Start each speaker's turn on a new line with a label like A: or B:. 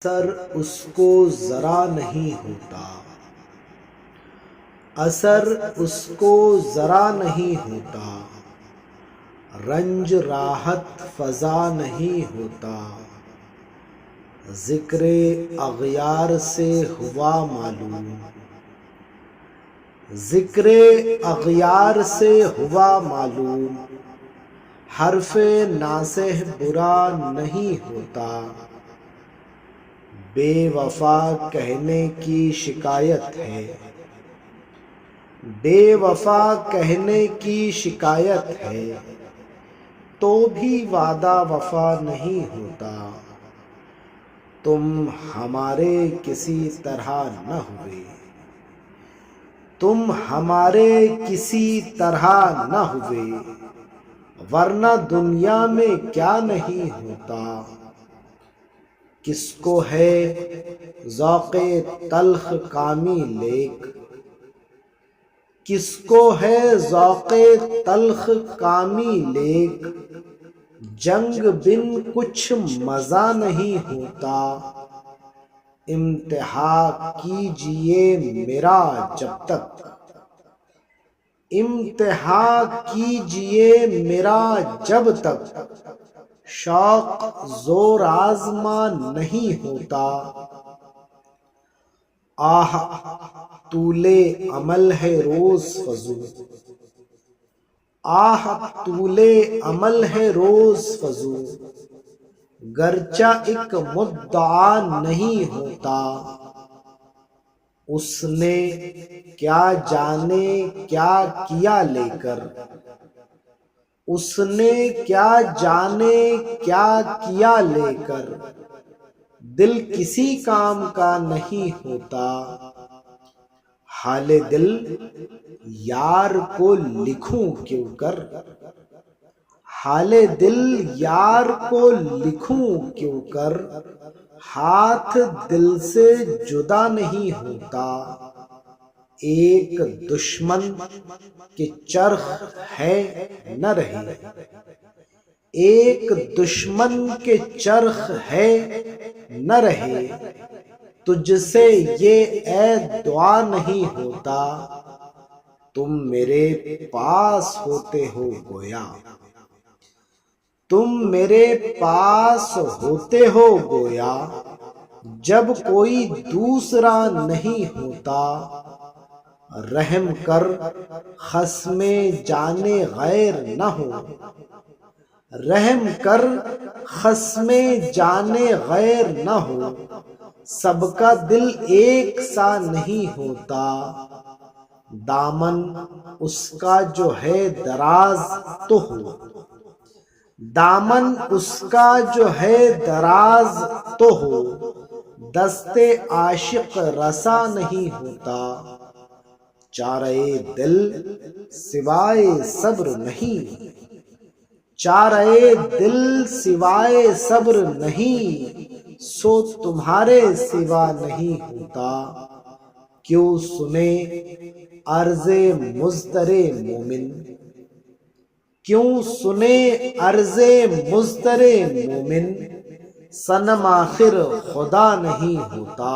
A: اثر اس کو ذرا نہیں ہوتا، اثر اس کو ذرا نہیں ہوتا، رنج راحت فزا نہیں ہوتا، ذکر اغیار سے ہوا معلوم، ذکر اغیار سے ہوا معلوم، حرف ناصح برا نہیں ہوتا، بے وفا کہنے کی شکایت ہے، بے وفا کہنے کی شکایت ہے، تو بھی وعدہ وفا نہیں ہوتا، تم ہمارے کسی طرح نہ ہوئے، تم ہمارے کسی طرح نہ ہوئے، ورنہ دنیا میں کیا نہیں ہوتا، کس کو ہے ذوق تلخ کامی لیک، کس کو ہے ذوق تلخ کامی لیک، جنگ بن کچھ مزہ نہیں ہوتا، امتحان کیجئے میرا جب تک، امتحان کیجئے میرا جب تک، شوق زور آزما نہیں ہوتا، آہ طول امل ہے روز فزوں، آہ طول امل ہے روز فزوں، گرچہ ایک مدعا نہیں ہوتا، اس نے کیا جانے کیا کیا لے کر، اس نے کیا جانے کیا کیا لے کر، دل کسی کام کا نہیں ہوتا، حال دل یار کو لکھوں کیوں کر، حال دل یار کو لکھوں کیوں کر، ہاتھ دل سے جدا نہیں ہوتا، ایک دشمن کے چرخ ہے نہ رہے، ایک دشمن کے چرخ ہے نہ رہے، تجھ سے یہ اے دعا نہیں ہوتا، تم میرے پاس ہوتے ہو گویا، تم میرے پاس ہوتے ہو گویا، جب کوئی دوسرا نہیں ہوتا، رحم کر خصم جان غیر نہ ہو، رحم کر خصم جان غیر نہ ہو، سب کا دل ایک سا نہیں ہوتا، دامن اس کا جو ہے دراز تو ہو، دامن اس کا جو ہے دراز تو ہو، دست عاشق رسا نہیں ہوتا، چارہ دل سوائے صبر نہیں، چارہ دل سوائے صبر نہیں، سو تمہارے سوا نہیں ہوتا، کیوں سنے عرض مضطر مومن، کیوں سنے عرض مضطر مومن، صنم آخر خدا نہیں ہوتا۔